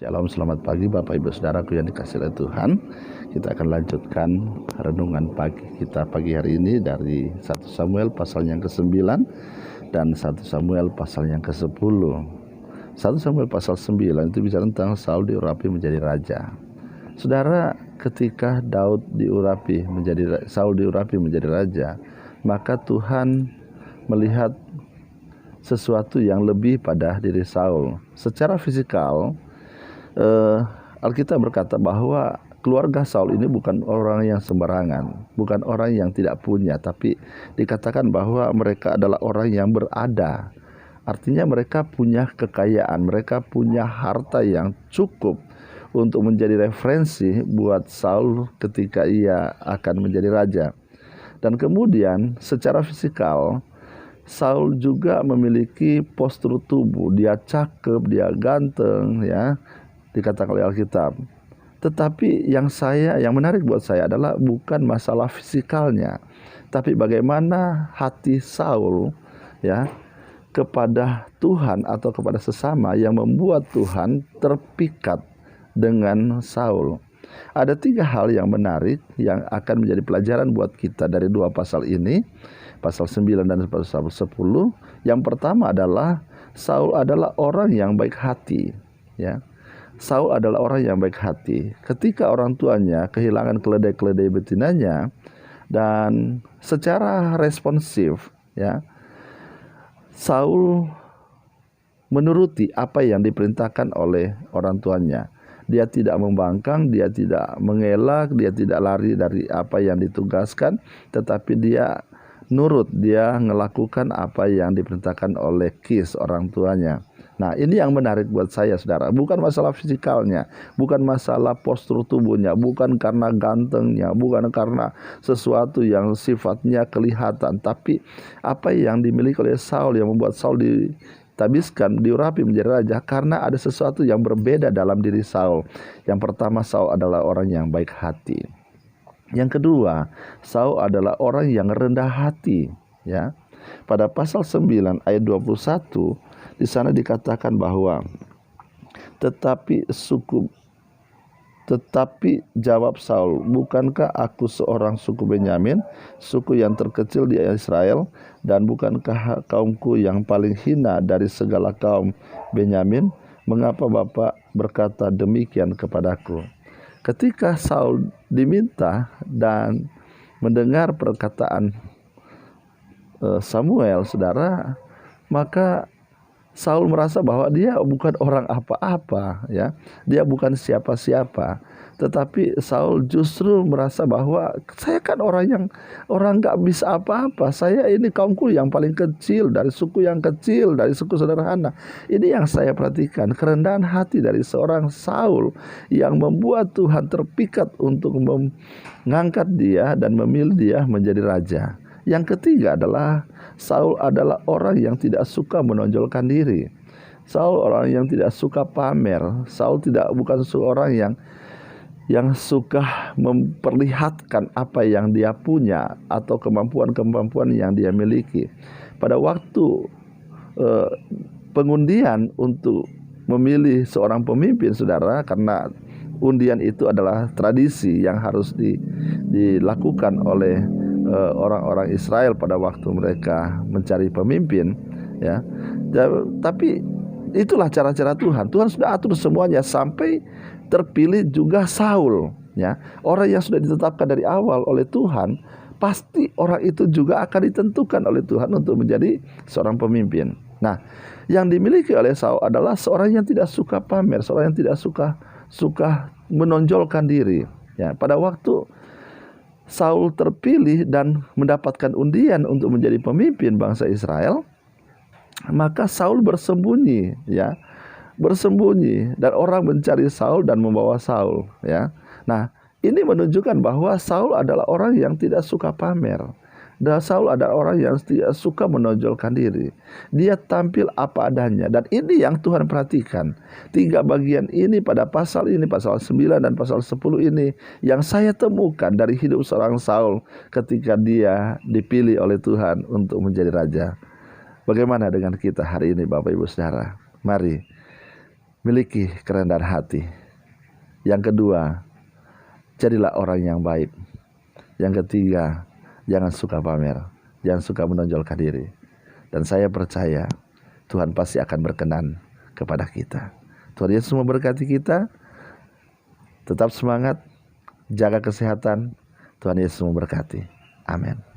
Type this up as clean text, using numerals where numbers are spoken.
Shalom, selamat pagi Bapak Ibu Saudaraku yang dikasihi oleh Tuhan. Kita akan lanjutkan renungan pagi kita pagi hari ini dari 1 Samuel pasal yang ke-9 dan 1 Samuel pasal yang ke-10. 1 Samuel pasal 9 itu bicara tentang Saul diurapi menjadi raja. Saudara, ketika Saul diurapi menjadi raja, maka Tuhan melihat sesuatu yang lebih pada diri Saul. Secara fisikal, Alkitab berkata bahwa keluarga Saul ini bukan orang yang sembarangan, bukan orang yang tidak punya, tapi dikatakan bahwa mereka adalah orang yang berada. Artinya mereka punya kekayaan, mereka punya harta yang cukup untuk menjadi referensi buat Saul ketika ia akan menjadi raja. Dan kemudian secara fisikal, Saul juga memiliki postur tubuh, dia cakep, dia ganteng, ya, dikatakan oleh Alkitab. Tetapi yang menarik buat saya adalah bukan masalah fisikalnya, tapi bagaimana hati Saul, ya, kepada Tuhan atau kepada sesama yang membuat Tuhan terpikat dengan Saul. Ada 3 hal yang menarik yang akan menjadi pelajaran buat kita dari 2 pasal ini, pasal 9 dan pasal 10. Yang pertama adalah Saul adalah orang yang baik hati, ya. Saul adalah orang yang baik hati. Ketika orang tuanya kehilangan keledai-keledai betinanya dan secara responsif, ya, Saul menuruti apa yang diperintahkan oleh orang tuanya. Dia tidak membangkang, dia tidak mengelak, dia tidak lari dari apa yang ditugaskan, tetapi dia nurut, dia melakukan apa yang diperintahkan oleh Kis, orang tuanya. Nah, ini yang menarik buat saya, saudara. Bukan masalah fisikalnya, bukan masalah postur tubuhnya, bukan karena gantengnya, bukan karena sesuatu yang sifatnya kelihatan, tapi apa yang dimiliki oleh Saul yang membuat Saul diurapi menjadi raja, karena ada sesuatu yang berbeda dalam diri Saul. Yang pertama, Saul adalah orang yang baik hati. Yang kedua, Saul adalah orang yang rendah hati, ya. Pada pasal 9 ayat 21 di sana dikatakan bahwa tetapi jawab Saul, bukankah aku seorang suku Benyamin, suku yang terkecil di Israel, dan bukankah kaumku yang paling hina dari segala kaum Benyamin? Mengapa Bapak berkata demikian kepadaku? Ketika Saul diminta dan mendengar perkataan Samuel, saudara, maka Saul merasa bahwa dia bukan orang apa-apa, ya. Dia bukan siapa-siapa. Tetapi Saul justru merasa bahwa saya kan orang nggak bisa apa-apa. Saya ini kaumku yang paling kecil, dari suku yang kecil, dari suku sederhana. Ini yang saya perhatikan, kerendahan hati dari seorang Saul yang membuat Tuhan terpikat untuk mengangkat dia dan memilih dia menjadi raja. Yang ketiga adalah Saul adalah orang yang tidak suka menonjolkan diri. Saul orang yang tidak suka pamer. Saul bukan seorang yang suka memperlihatkan apa yang dia punya atau kemampuan-kemampuan yang dia miliki. Pada waktu pengundian untuk memilih seorang pemimpin, saudara, karena undian itu adalah tradisi yang harus dilakukan oleh orang-orang Israel pada waktu mereka mencari pemimpin, ya. Tapi itulah cara-cara Tuhan. Tuhan sudah atur semuanya sampai terpilih juga Saul, ya. Orang yang sudah ditetapkan dari awal oleh Tuhan, pasti orang itu juga akan ditentukan oleh Tuhan untuk menjadi seorang pemimpin. Nah, yang dimiliki oleh Saul adalah seorang yang tidak suka pamer, seorang yang tidak suka menonjolkan diri, ya. Pada waktu Saul terpilih dan mendapatkan undian untuk menjadi pemimpin bangsa Israel, maka Saul bersembunyi, ya. Bersembunyi, dan orang mencari Saul dan membawa Saul, ya. Nah, ini menunjukkan bahwa Saul adalah orang yang tidak suka pamer. Dan Saul adalah orang yang tidak suka menonjolkan diri. Dia tampil apa adanya. Dan ini yang Tuhan perhatikan. 3 bagian ini pada pasal ini, pasal 9 dan pasal 10 ini, yang saya temukan dari hidup seorang Saul ketika dia dipilih oleh Tuhan untuk menjadi raja. Bagaimana dengan kita hari ini, Bapak Ibu Saudara? Mari miliki kerendahan hati. Yang kedua, jadilah orang yang baik. Yang ketiga, jangan suka pamer, jangan suka menonjolkan diri. Dan saya percaya Tuhan pasti akan berkenan kepada kita. Tuhan Yesus memberkati kita. Tetap semangat, jaga kesehatan. Tuhan Yesus memberkati. Amin.